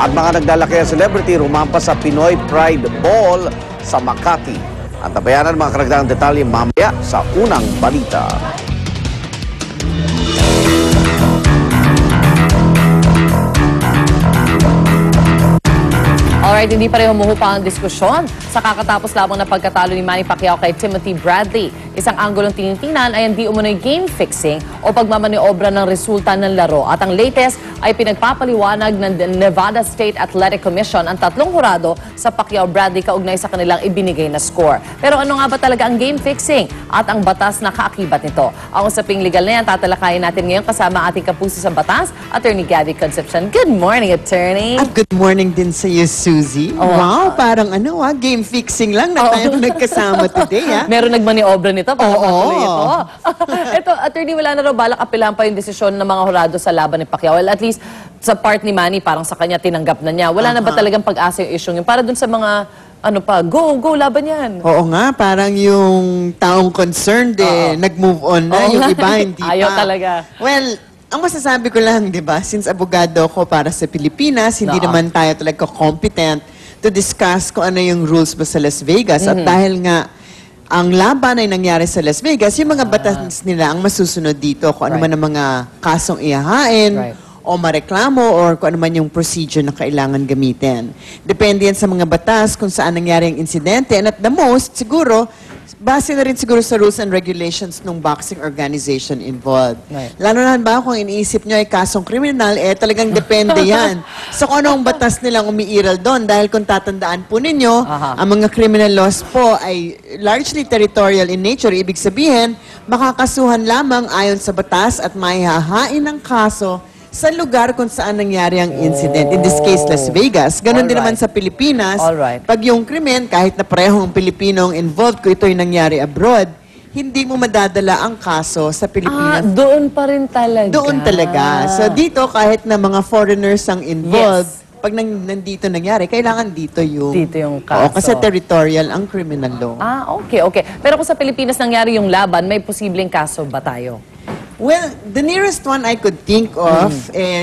At mga naglalakihang celebrity rumampas sa Pinoy Pride Ball sa Makati. At tabayanan mga karagdagang detalye mamaya sa unang balita. Alright, hindi pa rin humuhupa ang diskusyon sa kakatapos lamang na pagkatalo ni Manny Pacquiao kay Timothy Bradley. Isang anggulong tinitingnan ay hindi umano'y game fixing o pagmamaniobra ng resulta ng laro. At ang latest ay pinagpapaliwanag ng Nevada State Athletic Commission ang tatlong hurado sa Pacquiao-Bradley kaugnay sa kanilang ibinigay na score. Pero ano nga ba talaga ang game fixing at ang batas na kaakibat nito? Ang usaping legal na yan, tatalakayin natin ngayon kasama ating kapuso sa batas, Attorney Gabby Concepcion. Good morning, Attorney. At good morning din sa iyo, Suzy. Wow, parang game fixing lang na tayo nagkasama today. Meron nagmaniobra nito para matuloy ito. Oo. Ito, Attorney, wala na raw balak apilahan pa yung desisyon ng mga hurado sa laban ni Pacquiao. Well, at least sa part ni Manny, parang sa kanya tinanggap na niya. Wala na ba talagang pag-asa yung issue yun? Para dun sa mga, go, laban yan. Oo nga, parang yung taong concerned nag-move on na, yung iba hindi pa. Ayaw talaga. Well, ang masasabi ko lang, di ba, since abogado ko para sa Pilipinas, hindi naman tayo talaga competent to discuss kung ano yung rules ba sa Las Vegas. At dahil nga, ang laban ay nangyari sa Las Vegas, yung mga batas nila ang masusunod dito, kung ano man ang mga kasong ihahain, o mareklamo, or kung ano man yung procedure na kailangan gamitin. Depende yan sa mga batas kung saan nangyari ang insidente. And at the most, siguro, base na rin siguro sa rules and regulations ng boxing organization involved. Lalo na ba kung iniisip nyo ay kasong kriminal, talagang depende yan. So kung anong batas nilang umiiral doon. Dahil kung tatandaan po ninyo, ang mga criminal laws po ay largely territorial in nature. Ibig sabihin, makakasuhan lamang ayon sa batas at maihahain ng kaso sa lugar kung saan nangyari ang incident. In this case, Las Vegas. Ganon din naman sa Pilipinas. Pag yung krimen, kahit na parehong Pilipinong involved, kung ito'y nangyari abroad, hindi mo madadala ang kaso sa Pilipinas. Doon pa rin talaga. Doon talaga. So dito, kahit na mga foreigners ang involved, pag nandito nangyari, kailangan dito yung kaso. Oo, kasi territorial ang criminal law. Okay. Pero kung sa Pilipinas nangyari yung laban, may posibleng kaso ba tayo? Well, the nearest one I could think of,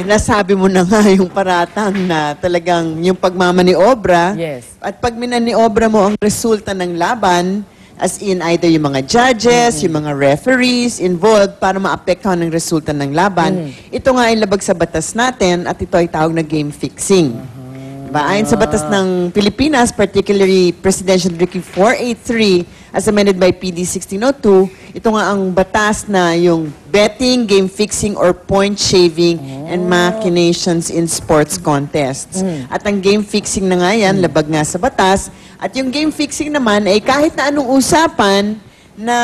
nasabi mo na nga yung paratang na talagang yung pagmamaniobra. At pag minaniobra mo ang resulta ng laban, as in either yung mga judges, yung mga referees involved para maapektuhan ng resulta ng laban, ito nga ay labag sa batas natin at ito ay tawag na game fixing. Ayon sa batas ng Pilipinas, particularly Presidential Decree 483 as amended by PD 1602, ito nga ang batas na yung betting, game fixing, or point shaving and machinations in sports contests. At ang game fixing na nga yan, labag nga sa batas. At yung game fixing naman ay kahit na anong usapan na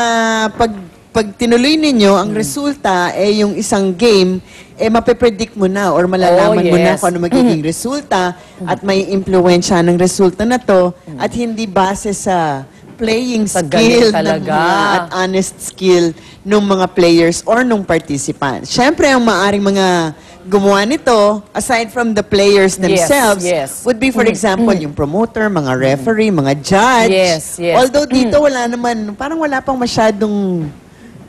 pag tinuloy ninyo, ang resulta ay yung isang game, mapipredict mo na or malalaman mo na kung ano magiging resulta at may impluensya ng resulta na to at hindi base sa playing skill at honest skill ng mga players or ng participants. Siyempre, ang maaring mga gumawa nito, aside from the players themselves, would be, for example, yung promoter, mga referee, mga judge. Although dito wala naman, parang wala pang masyadong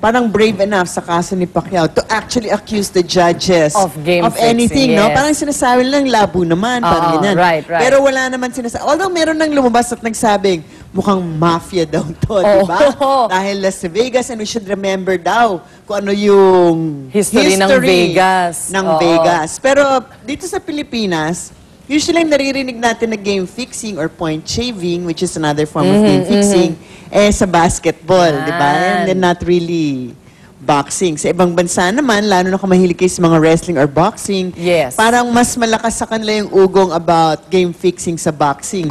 parang brave enough sa kaso ni Pacquiao to actually accuse the judges of anything, no? Parang sinasabi lang labo naman, parang ganyan. Pero wala naman sinasabi. Although meron nang lumabas at nagsabing, mukhang mafia daw to, di ba? Dahil Las Vegas, and we should remember daw kung ano yung history ng Vegas. Pero dito sa Pilipinas, usually naririnig natin na game fixing or point shaving, which is another form of game fixing, sa basketball, di ba? And then not really boxing. Sa ibang bansa naman, lalo na kung mahilig kayo sa mga wrestling or boxing, parang mas malakas sa kanila yung ugong about game fixing sa boxing.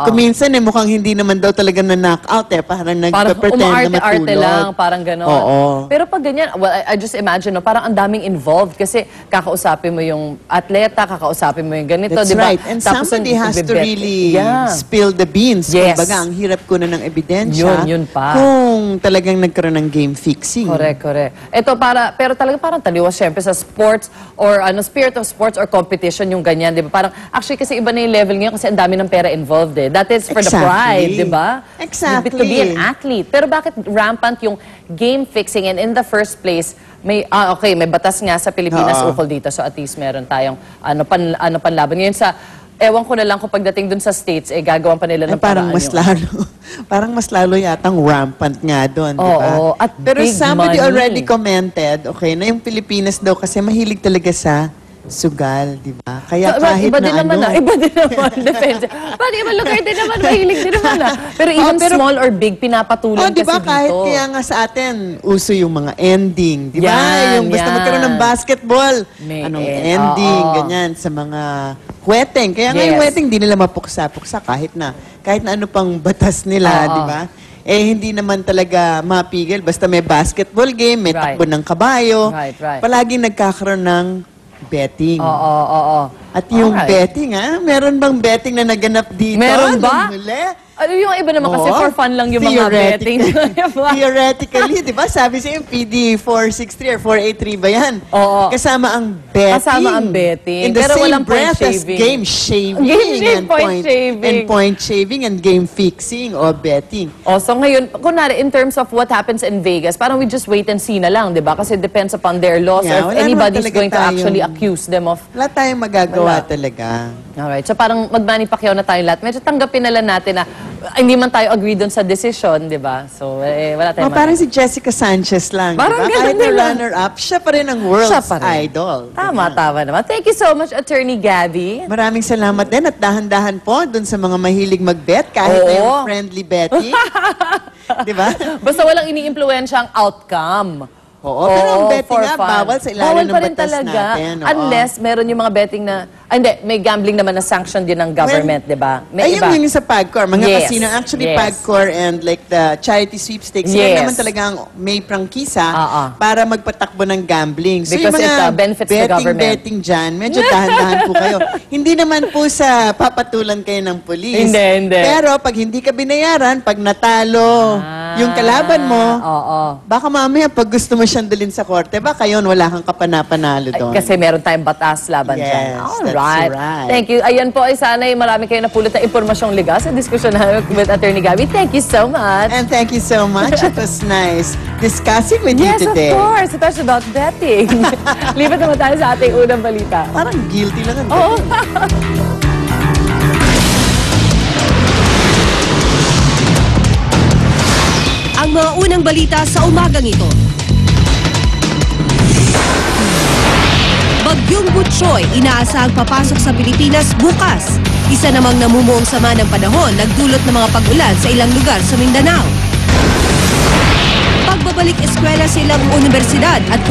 Kung minsan, mukhang hindi naman daw talaga na-knockout parang nagpa-pretend na matulog. lang, parang gano'n. Pero pag ganyan, well, I just imagine, parang ang daming involved kasi kakausapin mo yung atleta, kakausapin mo yung ganito, That's di ba? right. And somebody has to really spill the beans. Kumbaga, ang hirap ko na ng ebidensya kung talagang nagkaroon ng game fixing. Correct. Ito pero talaga parang taliwas syempre sa sports or spirit of sports or competition yung ganyan, di ba? Parang actually kasi iba na yung level ngayon kasi ang dami ng pera involved That is for the pride, di ba? Exactly. To be an athlete. Pero bakit rampant yung game fixing and in the first place, okay, may batas nga sa Pilipinas ukol dito. So at least meron tayong panlaban. Ngayon ewan ko na lang kung pagdating dun sa States, gagawan pa nila ng parang mas lalo. Parang mas lalo yatang rampant nga doon, di ba? Oo, at pero big somebody money. already commented, okay, na yung Pilipinas daw kasi mahilig talaga sa sugal, di ba? Kaya kahit iba na din naman iba din naman, depende. Pwede ibang lugar din naman, mahilig din naman Pero even small or big, pinapatulan kasi diba, dito. kahit kaya nga sa atin, uso yung mga ending, di ba? Yan, Yung basta yan. magkaroon ng basketball, May ending, ganyan, sa mga wedding. Kaya nga yung wedding, di nila mapuksa-puksa kahit na ano pang batas nila, di ba? Hindi naman talaga mapigil. Basta may basketball game, may takbo ng kabayo. Palaging nagkakaroon ng betting. At yung betting, meron bang betting na naganap dito? Meron ba? Yung iba naman kasi for fun lang yung mga betting. Theoretically, di ba? Sabi sa yung PD 463 or 483 ba yan? Kasama ang betting. Kasama ang betting. In the pero same walang breath point as shaving. game shaving. Game point shaving. And point shaving and game fixing o betting. So ngayon, kunwari, in terms of what happens in Vegas, parang we just wait and see na lang, di ba? Kasi it depends upon their laws or if anybody's going to actually accuse them of... Wala tayong magagawa talaga. Alright, so parang mag-Manny Pacquiao na tayo lahat. Medyo tanggapin na lang natin na hindi man tayo agree dun sa decision, di ba? So, wala tayong parang si Jessica Sanchez lang, parang di ba? Kahit na runner-up, siya pa rin ang world's idol. Tama naman. Thank you so much, Attorney Gabby. Maraming salamat din at dahan-dahan po dun sa mga mahilig mag-bet, kahit na yung friendly betting. Di ba? Basta walang ini-impluwensya ang outcome. Pero ang betting nga, bawal sa ilalim ng batas talaga. natin. Unless meron yung mga betting na, hindi, may gambling naman na sanction din ng government, di ba? May iba. Yung sa PAGCOR, mga casino, actually PAGCOR and like the charity sweepstakes, sila naman talagang may prangkisa para magpatakbo ng gambling. So Because yung mga it benefits the government. betting dyan, medyo dahan-dahan po kayo. Hindi naman po sa papatulan kayo ng polis. Hindi. Pero pag hindi ka binayaran, pag natalo yung kalaban mo, baka mamaya pag gusto mo siyang dalhin sa korte, baka yun, wala kang kapanapanalo doon. Kasi meron tayong batas laban dyan. That's right. Thank you. Ayan po, sana marami kayo napulot na impormasyong liga sa diskusyon namin with Attorney Gabby. Thank you so much. And thank you so much. It was nice discussing with you today. Yes, of course. Especially about betting. Lipat naman tayo sa ating unang balita. Parang guilty lang ang Ang mga unang balita sa umagang ito. Bagyong Butchoy, inaasahang papasok sa Pilipinas bukas. Isa namang namumuong sama ng panahon, nagdulot ng mga pag-ulan sa ilang lugar sa Mindanao. Pagbabalik eskwela sa ilang universidad at